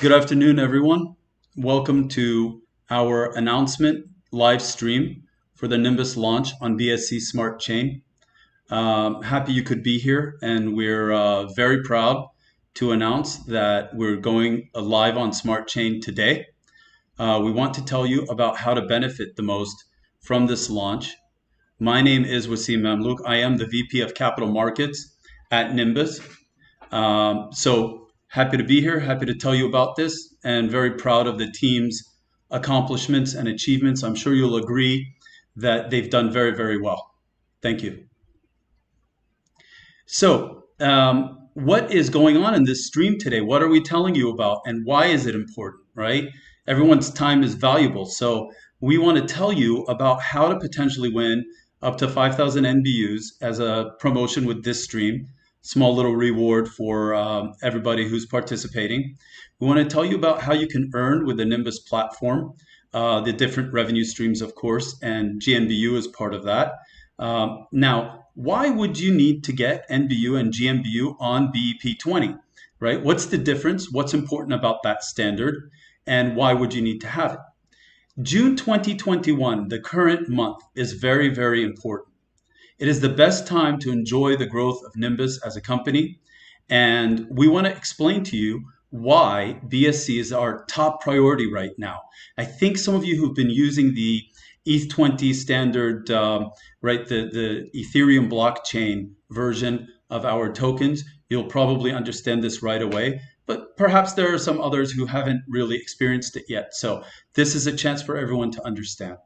Good afternoon, everyone. Welcome to our announcement live stream for the Nimbus launch on BSC Smart Chain. Happy you could be here, and we're very proud to announce that we're going live on Smart Chain today. We want to tell you about how to benefit the most from this launch. My name is Wasim Mamlouk. I am the VP of Capital Markets at Nimbus. So happy to be here, happy to tell you about this, and very proud of the team's accomplishments and achievements. I'm sure you'll agree that they've done very, very well. Thank you. So what is going on in this stream today? What are we telling you about, and why is it important, right? Everyone's time is valuable. So we want to tell you about how to potentially win up to 5,000 NBUs as a promotion with this stream. Small little reward for everybody who's participating. We want to tell you about how you can earn with the Nimbus platform, the different revenue streams, of course, and GNBU is part of that. Now, why would you need to get NBU and GNBU on BEP-20, right? What's the difference? What's important about that standard? And why would you need to have it? June 2021, the current month, is very, very important. It is the best time to enjoy the growth of Nimbus as a company, and we want to explain to you why BSC is our top priority right now. I think some of you who've been using the ETH20 standard, right, the Ethereum blockchain version of our tokens, you'll probably understand this right away, but perhaps there are some others who haven't really experienced it yet. So this is a chance for everyone to understand.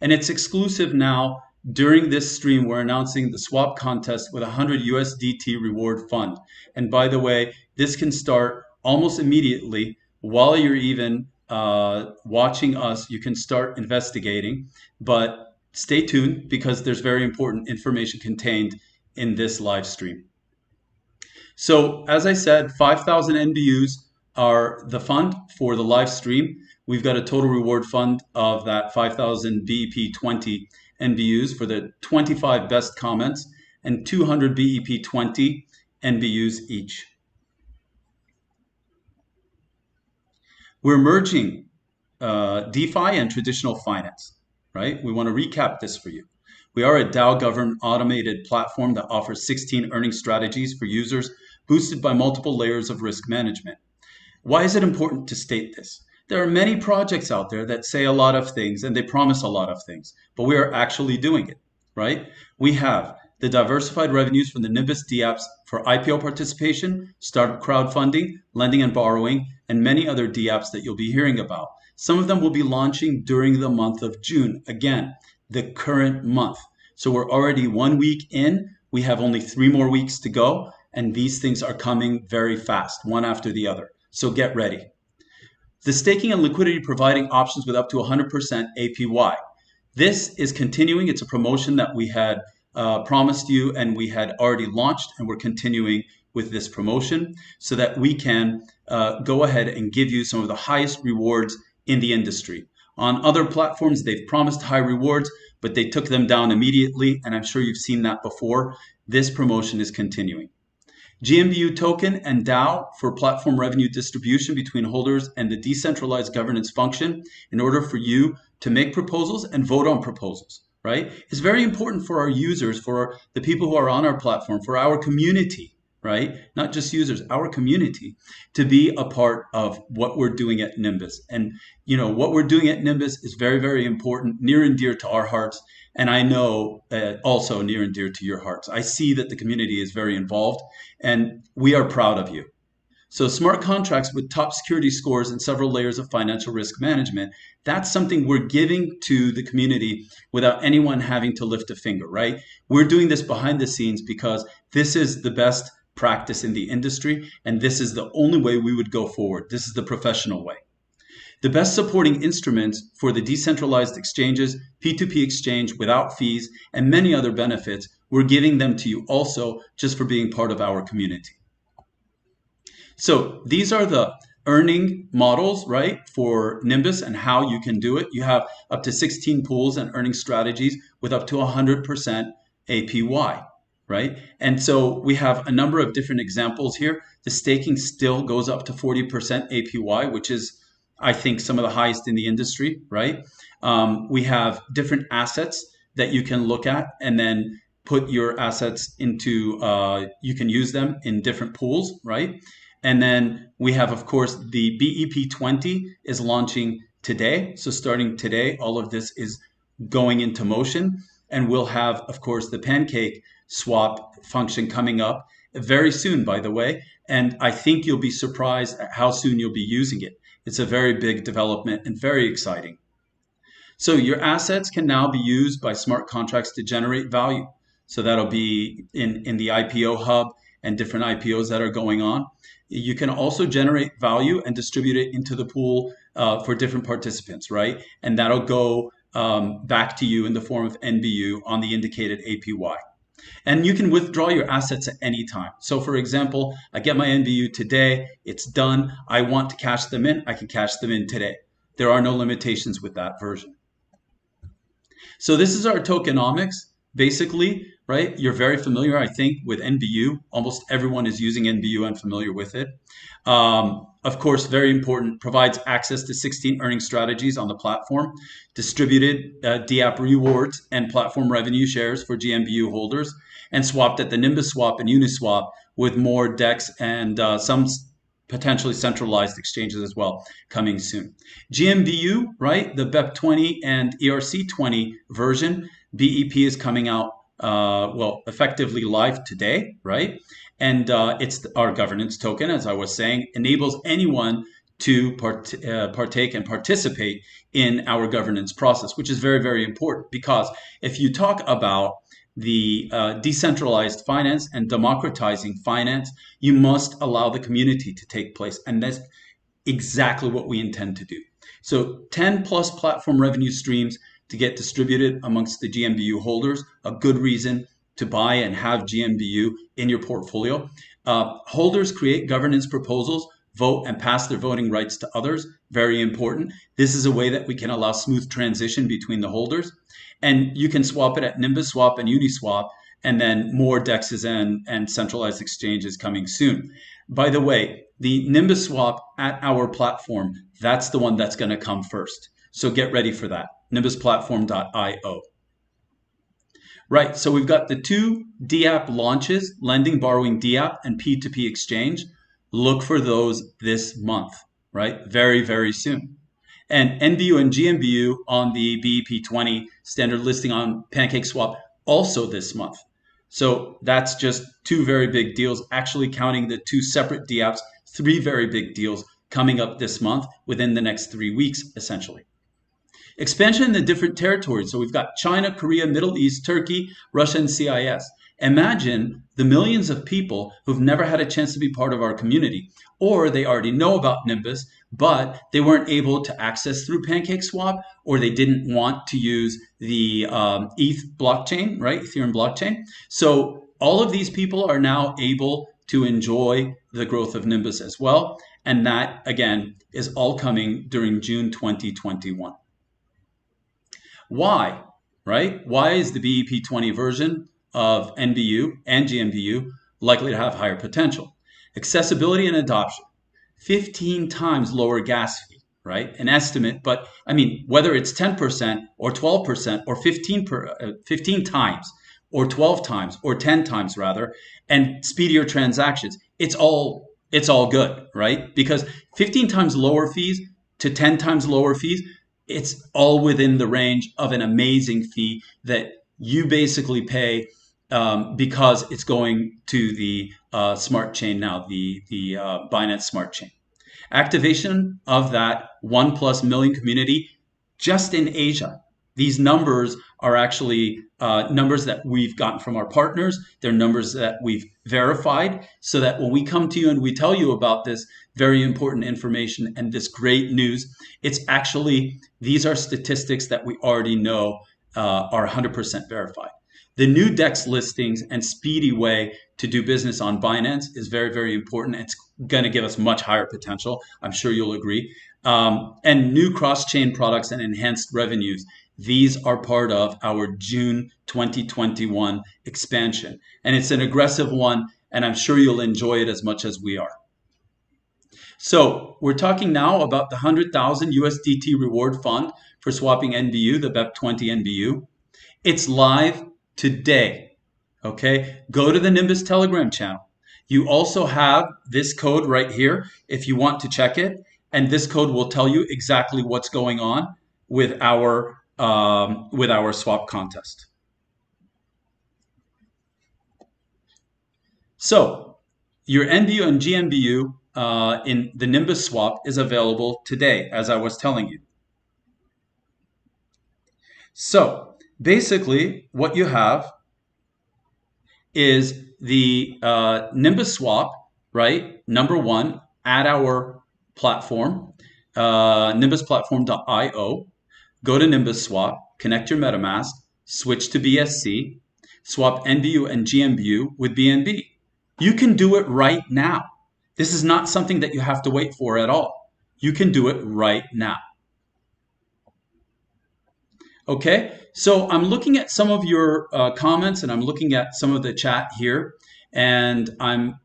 And it's exclusive now. During this stream, we're announcing the swap contest with 100 USDT Reward fund. And by the way, this can start almost immediately. While you're even watching us, you can start investigating. But stay tuned, because there's very important information contained in this live stream. So as I said, 5,000 NBUs are the fund for the live stream. We've got a total reward fund of that 5,000 BEP-20 NBUs for the 25 best comments and 200 BEP-20 NBUs each. We're merging DeFi and traditional finance, right? We want to recap this for you. We are a DAO-governed automated platform that offers 16 earning strategies for users, boosted by multiple layers of risk management. Why is it important to state this? There are many projects out there that say a lot of things and they promise a lot of things, but we are actually doing it, right? We have the diversified revenues from the Nimbus DApps for IPO participation, startup crowdfunding, lending and borrowing, and many other DApps that you'll be hearing about. Some of them will be launching during the month of June. Again, the current month. So we're already 1 week in. We have only 3 more weeks to go, and these things are coming very fast, one after the other. So get ready. The staking and liquidity providing options with up to 100% APY. This is continuing. It's a promotion that we had promised you, and we had already launched, and we're continuing with this promotion so that we can go ahead and give you some of the highest rewards in the industry. On other platforms, they've promised high rewards, but they took them down immediately, and I'm sure you've seen that before. This promotion is continuing. GNBU token and DAO for platform revenue distribution between holders and the decentralized governance function in order for you to make proposals and vote on proposals, right? It's very important for our users, for the people who are on our platform, for our community, right? Not just users, our community, to be a part of what we're doing at Nimbus. And you know, what we're doing at Nimbus is very, very important, near and dear to our hearts. And I know also near and dear to your hearts. I see that the community is very involved, and we are proud of you. So smart contracts with top security scores and several layers of financial risk management, that's something we're giving to the community without anyone having to lift a finger, right? We're doing this behind the scenes because this is the best practice in the industry, and this is the only way we would go forward. This is the professional way. The best supporting instruments for the decentralized exchanges, P2P exchange without fees, and many other benefits, we're giving them to you also just for being part of our community. So these are the earning models, right, for Nimbus and how you can do it. You have up to 16 pools and earning strategies with up to 100% APY, right? And so we have a number of different examples here. The staking still goes up to 40% APY, which is, I think, some of the highest in the industry, right? We have different assets that you can look at and then put your assets into, you can use them in different pools, right? And then we have, of course, the BEP-20 is launching today. So starting today, all of this is going into motion. And we'll have, of course, the pancake swap function coming up very soon, by the way. And I think you'll be surprised at how soon you'll be using it. It's a very big development and very exciting. So your assets can now be used by smart contracts to generate value. So that'll be in the IPO hub and different IPOs that are going on. You can also generate value and distribute it into the pool for different participants, right? And that'll go back to you in the form of NBU on the indicated APY. And you can withdraw your assets at any time. So for example, I get my NBU today, it's done. I want to cash them in, I can cash them in today. There are no limitations with that version. So this is our tokenomics, basically, right? You're very familiar, I think, with NBU. Almost everyone is using NBU and familiar with it. Of course, very important, provides access to 16 earning strategies on the platform, distributed DApp rewards and platform revenue shares for GNBU holders, and swapped at the Nimbus Swap and Uniswap with more DEX and some potentially centralized exchanges as well coming soon. GNBU, right? The BEP-20 and ERC-20 version, BEP is coming out, well, effectively live today, right? And it's our governance token, as I was saying, enables anyone to partake and participate in our governance process, which is very, very important, because if you talk about the decentralized finance and democratizing finance, you must allow the community to take place. And that's exactly what we intend to do. So 10 plus platform revenue streams to get distributed amongst the GNBU holders, a good reason to buy and have GNBU in your portfolio. Holders create governance proposals, vote and pass their voting rights to others. Very important. This is a way that we can allow smooth transition between the holders. And you can swap it at Nimbus Swap and Uniswap, and then more DEXs and centralized exchanges coming soon. By the way, the Nimbus Swap at our platform, that's the one that's going to come first. So get ready for that. NimbusPlatform.io. Right, so we've got the two DApp launches, lending, borrowing DApp, and P2P exchange. Look for those this month, right? Very, very soon. And NBU and GNBU on the BEP-20 standard listing on PancakeSwap also this month. So that's just two very big deals, actually counting the two separate DApps, three very big deals coming up this month within the next 3 weeks, essentially. Expansion in the different territories. So we've got China, Korea, Middle East, Turkey, Russia, and CIS. Imagine the millions of people who've never had a chance to be part of our community, or they already know about Nimbus, but they weren't able to access through PancakeSwap, or they didn't want to use the ETH blockchain, right? Ethereum blockchain. So all of these people are now able to enjoy the growth of Nimbus as well. And that, again, is all coming during June 2021. Why, right? Why is the BEP-20 version of NBU and GNBU likely to have higher potential? Accessibility and adoption, 15 times lower gas fee, right? An estimate, but I mean, whether it's 10% or 12% or 15 times or 12 times or 10 times rather, and speedier transactions, it's all good, right? Because 15 times lower fees to 10 times lower fees, it's all within the range of an amazing fee that you basically pay because it's going to the smart chain now, the Binance smart chain. Activation of that 1+ million community just in Asia. These numbers are actually numbers that we've gotten from our partners. They're numbers that we've verified, so that when we come to you and we tell you about this very important information and this great news, it's actually, these are statistics that we already know are 100% verified. The new DEX listings and speedy way to do business on Binance is very, very important. It's going to give us much higher potential. I'm sure you'll agree. And new cross-chain products and enhanced revenues. These are part of our June 2021 expansion. And it's an aggressive one, and I'm sure you'll enjoy it as much as we are. So we're talking now about the 100,000 USDT reward fund for swapping NBU, the BEP-20 NBU. It's live today. Okay, go to the Nimbus Telegram channel. You also have this code right here if you want to check it, and this code will tell you exactly what's going on with our swap contest. So your NBU and GNBU in the Nimbus swap is available today, as I was telling you. So basically, what you have is the Nimbus swap, right? Number one, at our platform, nimbusplatform.io. Go to Nimbus swap, connect your MetaMask, switch to BSC, swap NBU and GNBU with BNB. You can do it right now. This is not something that you have to wait for at all. You can do it right now. Okay, so I'm looking at some of your comments, and I'm looking at some of the chat here, and I'm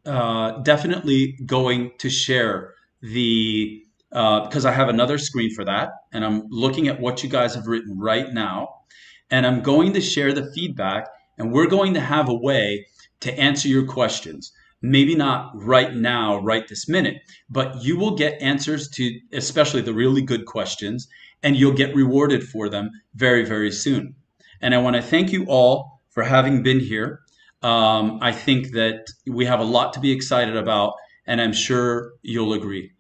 definitely going to share the, because I have another screen for that, and I'm looking at what you guys have written right now, and I'm going to share the feedback, and we're going to have a way to answer your questions. Maybe not right now, right this minute, but you will get answers to especially the really good questions, and you'll get rewarded for them very, very soon. And I want to thank you all for having been here. I think that we have a lot to be excited about, and I'm sure you'll agree.